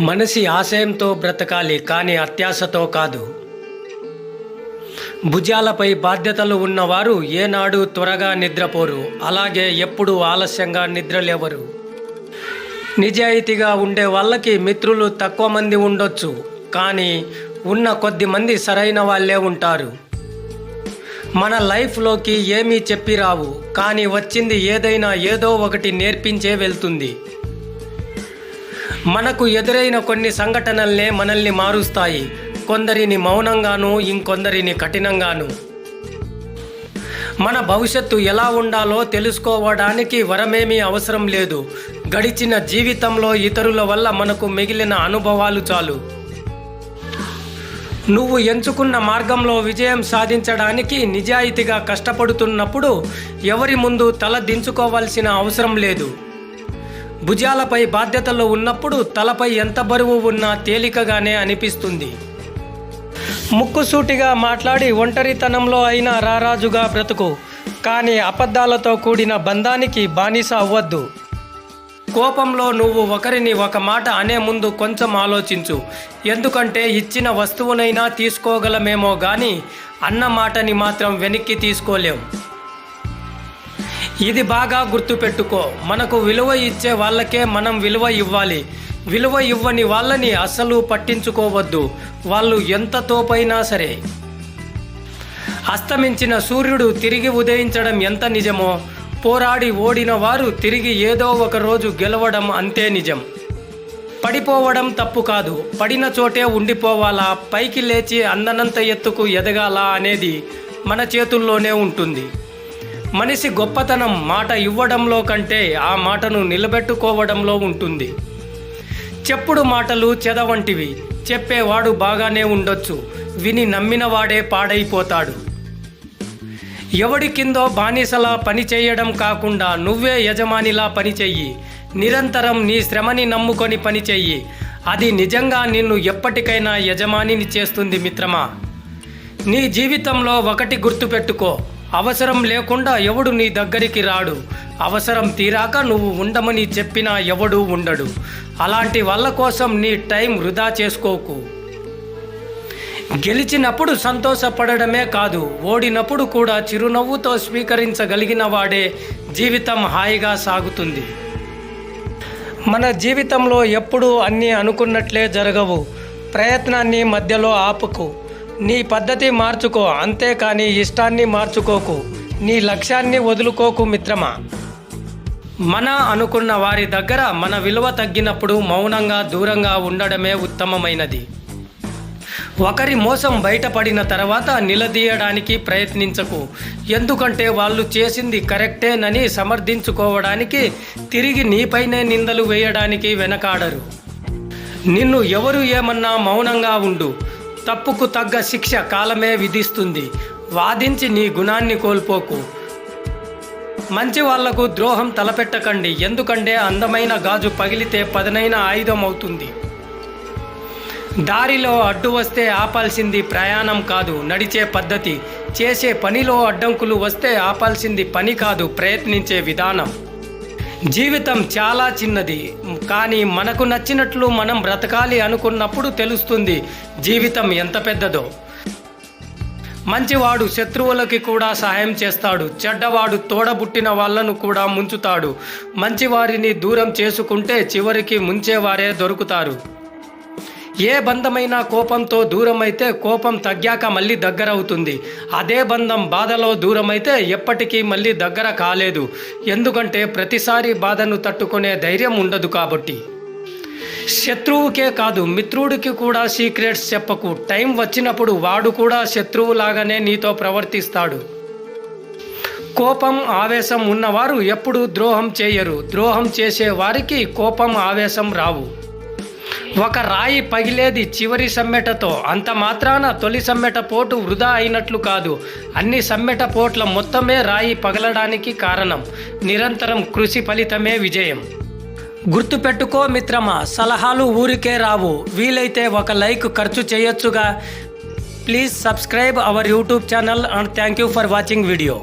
మనిషి ఆశయంతో బ్రతకాలి, కానీ అత్యాశతో కాదు. భుజాలపై బాధ్యతలు ఉన్నవారు ఏనాడు త్వరగా నిద్రపోరు, అలాగే ఎప్పుడు ఆలస్యంగా నిద్రలేవరు. నిజాయితీగా ఉండే వాళ్ళకి మిత్రులు తక్కువ మంది ఉండొచ్చు, కానీ ఉన్న కొద్ది మంది సరైన వాళ్ళే ఉంటారు. మన లైఫ్లోకి ఏమీ చెప్పి రావు, కానీ వచ్చింది ఏదైనా ఏదో ఒకటి నేర్పించే వెళ్తుంది. మనకు ఎదురైన కొన్ని సంఘటనలనే మనల్ని మారుస్తాయి, కొందరిని మౌనంగాను, ఇంకొందరిని కఠినంగాను. మన భవిష్యత్తు ఎలా ఉండాలో తెలుసుకోవడానికి వరమేమీ అవసరం లేదు. గడిచిన జీవితంలో ఇతరుల వల్ల మనకు మిగిలిన అనుభవాలు చాలు. నువ్వు ఎంచుకున్న మార్గంలో విజయం సాధించడానికి నిజాయితీగా కష్టపడుతున్నప్పుడు ఎవరి ముందు తల దించుకోవాల్సిన అవసరం లేదు. భుజాలపై బాధ్యతలు ఉన్నప్పుడు తలపై ఎంత బరువు ఉన్నా తేలికగానే అనిపిస్తుంది. ముక్కుసూటిగా మాట్లాడి ఒంటరితనంలో అయినా రారాజుగా బ్రతుకు, కానీ అబద్ధాలతో కూడిన బంధానికి బానిస అవ్వద్దు. కోపంలో నువ్వు ఒకరిని ఒక మాట అనే ముందు కొంచెం ఆలోచించు, ఎందుకంటే ఇచ్చిన వస్తువునైనా తీసుకోగలమేమో కానీ అన్న మాటని మాత్రం వెనక్కి తీసుకోలేం. ఇది బాగా గుర్తుపెట్టుకో, మనకు విలువ ఇచ్చే వాళ్ళకే మనం విలువ ఇవ్వాలి. విలువ ఇవ్వని వాళ్ళని అస్సలు పట్టించుకోవద్దు, వాళ్ళు ఎంత తోపైనా సరే. అస్తమించిన సూర్యుడు తిరిగి ఉదయించడం ఎంత నిజమో, పోరాడి ఓడిన వారు తిరిగి ఏదో ఒక రోజు గెలవడం అంతే నిజం. పడిపోవడం తప్పు కాదు, పడిన చోటే ఉండిపోవాలా, పైకి లేచి అందనంత ఎత్తుకు ఎదగాల అనేది మన చేతుల్లోనే ఉంటుంది. మనిషి గొప్పతనం మాట ఇవ్వడంలో కంటే ఆ మాటను నిలబెట్టుకోవడంలో ఉంటుంది. చెప్పుడు మాటలు చెదవంటివి, చెప్పేవాడు బాగానే ఉండొచ్చు, విని నమ్మినవాడే పాడైపోతాడు. ఎవడి కిందో బానిసలా పని చేయడం కాకుండా నువ్వే యజమానిలా పని చెయ్యి. నిరంతరం నీ శ్రమని నమ్ముకొని పని చెయ్యి, అది నిజంగా నిన్ను ఎప్పటికైనా యజమానిని చేస్తుంది మిత్రమా. నీ జీవితంలో ఒకటి గుర్తుపెట్టుకో, అవసరం లేకుండా ఎవడు నీ దగ్గరికి రాడు, అవసరం తీరాక నువ్వు ఉండమని చెప్పినా ఎవడూ ఉండడు. అలాంటి వాళ్ళ కోసం నీ టైం వృధా చేసుకోకు. గెలిచినప్పుడు సంతోషపడమే కాదు, ఓడినప్పుడు కూడా చిరునవ్వుతో స్వీకరించగలిగిన వాడే జీవితం హాయిగా సాగుతుంది. మన జీవితంలో ఎప్పుడూ అన్నీ అనుకున్నట్లే జరగవు. ప్రయత్నాన్ని మధ్యలో ఆపుకు. నీ పద్ధతి మార్చుకో, అంతేకాని ఇష్టాన్ని మార్చుకోకు. నీ లక్ష్యాన్ని వదులుకోకు మిత్రమా. మన అనుకున్న వారి దగ్గర మన విలువ తగ్గినప్పుడు మౌనంగా దూరంగా ఉండడమే ఉత్తమమైనది. ఒకరి మోసం బయటపడిన తర్వాత నిలదీయడానికి ప్రయత్నించకు, ఎందుకంటే వాళ్ళు చేసింది కరెక్టేనని సమర్థించుకోవడానికి తిరిగి నీపైనే నిందలు వేయడానికి వెనకాడరు. నిన్ను ఎవరు ఏమన్నా మౌనంగా ఉండు, తప్పుకు తగ్గ శిక్ష కాలమే విధిస్తుంది. వాదించి నీ గుణాన్ని కోల్పోకు. మంచి వాళ్లకు ద్రోహం తలపెట్టకండి, ఎందుకంటే అందమైన గాజు పగిలితే పదునైన ఆయుధం అవుతుంది. దారిలో అడ్డు వస్తే ఆపాల్సింది ప్రయాణం కాదు, నడిచే పద్ధతి. చేసే పనిలో అడ్డంకులు వస్తే ఆపాల్సింది పని కాదు, ప్రయత్నించే విధానం. జీవితం చాలా చిన్నది, కానీ మనకు నచ్చినట్లు మనం బ్రతకాలి అనుకున్నప్పుడు తెలుస్తుంది జీవితం ఎంత పెద్దదో. మంచివాడు శత్రువులకి కూడా సహాయం చేస్తాడు, చెడ్డవాడు తోడబుట్టిన వాళ్ళను కూడా ముంచుతాడు. మంచివారిని దూరం చేసుకుంటే చివరికి ముంచేవారే దొరుకుతారు. ఏ బంధమైనా కోపంతో దూరమైతే కోపం తగ్గాక మళ్ళీ దగ్గరవుతుంది. అదే బంధం బాధలో దూరమైతే ఎప్పటికీ మళ్ళీ దగ్గర కాలేదు, ఎందుకంటే ప్రతిసారి బాధను తట్టుకునే ధైర్యం ఉండదు కాబట్టి. శత్రువుకే కాదు, మిత్రుడికి కూడా సీక్రెట్స్ చెప్పకు. టైం వచ్చినప్పుడు వాడు కూడా శత్రువులాగానే నీతో ప్రవర్తిస్తాడు. కోపం ఆవేశం ఉన్నవారు ఎప్పుడూ ద్రోహం చేయరు, ద్రోహం చేసే వారికి కోపం ఆవేశం రావు. ఒక రాయి పగిలేది చివరి సమ్మెటతో, అంత మాత్రాన తొలి సమ్మెట పోటు వృధా అయినట్లు కాదు. అన్ని సమ్మెట పోట్ల మొత్తమే రాయి పగలడానికి కారణం. నిరంతరం కృషి ఫలితమే విజయం. గుర్తుపెట్టుకో మిత్రమా, సలహాలు ఊరికే రావు, వీలైతే ఒక లైక్ ఖర్చు చేయొచ్చుగా. Please subscribe our YouTube channel and thank you for watching video.